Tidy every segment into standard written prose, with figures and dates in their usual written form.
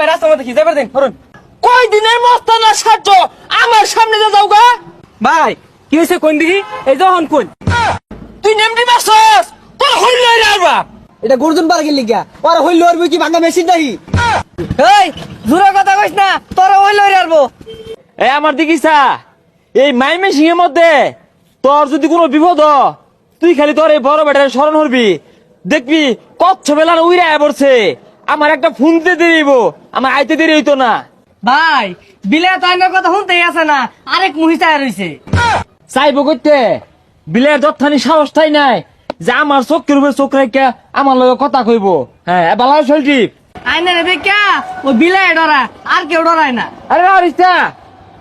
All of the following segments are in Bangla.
ভাই রাস্তার মধ্যে কি যাবে দিন ধরুন কয় দিনের মস্তানা সাহায্য আমার সামনে যে যাও গা ভাই কি হয়েছে কোন দিকে এই যখন কোন তুই নেমটি মারছস তোর হইল রারবা এটা গর্জন পার গেলি গা ওর হইল আর কি ভাঙা মেশিন নাহি এই জোরে কথা কইস না তোর হইল রারবো এই আমার দিকিসা এই মাইমে সিংহের মধ্যে তোর যদি কোনো বিপদ তুই খালি তোর এই বড় বেটার স্মরণ করবি দেখবি কচ্ছ বেলা উইরা পড়ছে আমার একটা ফোন দিতে দিব আমার আইতে দেরি হইতো না ভাই বিলে তো আইনের কথা শুনতেই আছে না আরেক মহিষা রইছে চাইবো করতে বিলের দত্তানি সাহস তাই নাই যে আমার চোখের উপরে চোখ রেখে আমার লগে কথা কইব হ্যাঁ বালা চলছি আইনের বেকা ও বিলে ডরা আর কেউ ডরায় না আরে আরিস্তা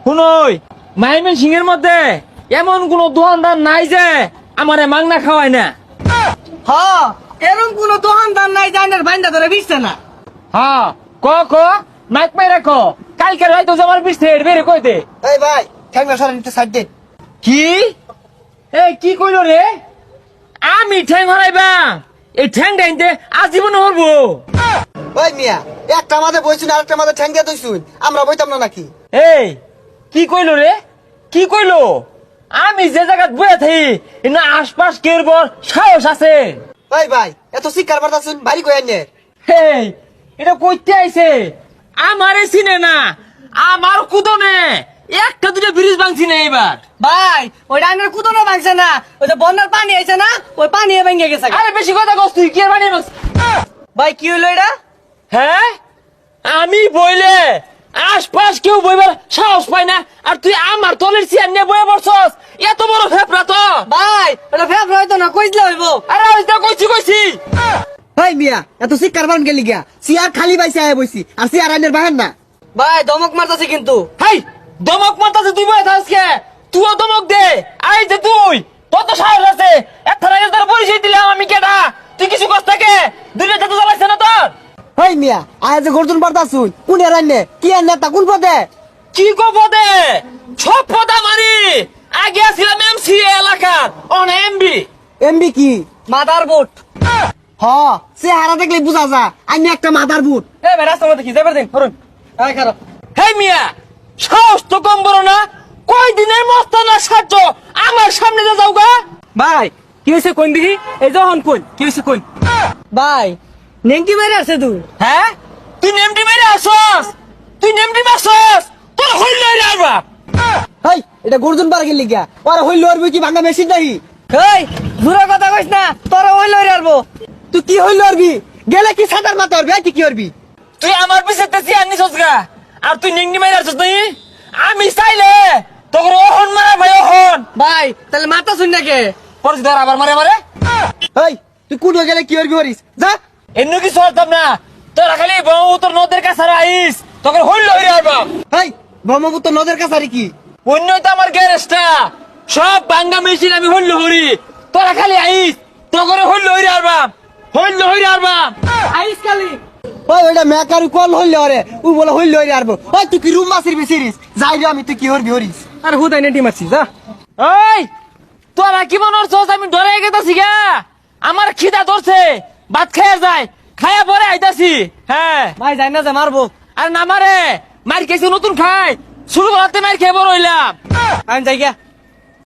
শুনই মাইমেন সিংহের মধ্যে এমন কোন দোকানদার নাই যে আমারে মাংনা খাওয়ায় না হ এরকম কোন দোকানদার নাই জানের বাইন্দা ধরে বিছছে না হ্যাঁ ক মাইক মাই রাখো কালকে রাইতো যে আমার বিস্তে বেরে কই দে এই ভাই ঠ্যাংনা সরে নিতে সাইড দে কি এই কি কইলো রে আমি ঠ্যাং হরাইবা এই ঠ্যাং ডাইনতে আজীবন হরবো ওই মিয়া একটা মাঝে বইছুন আরেকটা মাঝে ঠ্যাং দিয়ে দইছুন আমরা বইতাম না নাকি এই কি কইলো রে কি কইলো আমি যে জায়গাত বইয়া থাকি না আশপাশ কেরবর সাহস আছে ওই ভাই এত শিক্ষার বার্তা শুন বাড়ি কই আনে হেই এটা কইতে আইছে আমারে চিনে না আমার কুদনে একটা দুটো ব্রিজ ভাঙছি না এবার ভাই ওই আইনের কুদনো ভাঙছে না ওই যে বন্যার পানি আইছে না ওই পানি ভেঙে গেছে আরে বেশি কথা কস তুই কি আর বানিয়ে বস ভাই কি হইলো এটা হ্যাঁ আমি বইলে আশপাশ কেউ বইবার সাহস পায় না আর তুই আমার তলের চেয়ার নিয়ে বয়ে পড়ছস এত বড় ফেপড়া তো ভাই ওটা ফেফড়া হইতো না কইলে হইব আরে ওইটা কইছি ওই মিয়া এত শিক্ষার বান গেলি গা সিয়ার খালি বাইছে আয় বইছি আর সিয়ার আইনের বাহান না ভাই দমক মারতাছে কিন্তু হাই দমক মারতাছে তুই বয়ে থাকস কে তুইও দমক দে আই যে তুই তোর তো সাহস আছে একটা আগে তোর পরিচয় দিলাম আমি কেডা তুই কিছু কষ্ট থাকে দুইটা তো জ্বালাইছে না তোর ওই মিয়া আয় যে গর্জন বার্তা শুন কোন এর আইনে কি আইনে তা কোন পদে কি গো পদে সব পদা মারি আগে আসছিলাম এমসি এলাকার অন এমবি এমবি কি মাদার বোট হ সে হারা দেখলে বুঝা যা আইনে একটা মাদার বুট এই ভাই রাস্তার মধ্যে কি যাবে দিন ধরুন ভাই খারাপ হেই মিয়া সাহস তো কম বড় না কয় দিনের মস্তানা সাহায্য আমার সামনে যে যাও গা ভাই কি হয়েছে কোন দিকে এই যখন কোন কি হয়েছে কোন ভাই নেংটি মেরে আছে তুই হ্যাঁ তুই নেমটি মেরে আসস তুই নেমটি মারছস তোর হইল রারবা হেই এটা গর্জন পার গেলি গা ওর হইল আর কি ভাঙা মেশিন নাহি এই জোরে কথা কইস না তোর হইলো রারবো তুই কি হইল আরবি গেলে কি সাদার মাথা আরবি তুই কি আরবি তুই আমার পিছে তেছি আনিছস গা আর তুই নেংটি মেরে আসছ তুই আমি চাইলে তোর ওহন মারা ভাই ওহন ভাই তাহলে মাথা শুন নাকি পরিস ধর আবার মারে হেই তুই কোন গেলে কি আরবি করিস যা এন্ন কি চলতাম না তোরা খালি বউ তোর নদের কাছে আইস তোকে হইল রারবা হেই ব্রহ্মপুত্র নদের কাছারি কি অন্যই তো আমার গ্যারেজটা সব ভাঙ্গা মেশিন আমি হইল হরি তোরা খালি আইস তোকে হইল আরবাম আইস খালি ওই ওইটা মেকার কল হইল রে ও বলে হইল রে আরবো ওই তুই কি রুম মাসির বেশিরিস যাই রে আমি তুই কি হরবি হরিস আর হুদাই নেটি মারছি যা ওই তোরা কি মনে হচ্ছস আমি ডরে গেতাছি গা আমার খিদা ধরছে ভাত খাইয়া যায় খাইয়া পরে আইতাছি হ্যাঁ ভাই যাই না যে মারবো আর না মারে মার খেয়েছি নতুন খাই শুরু করাতে মার খেয়ে বড় হইলাম আমি যাই গা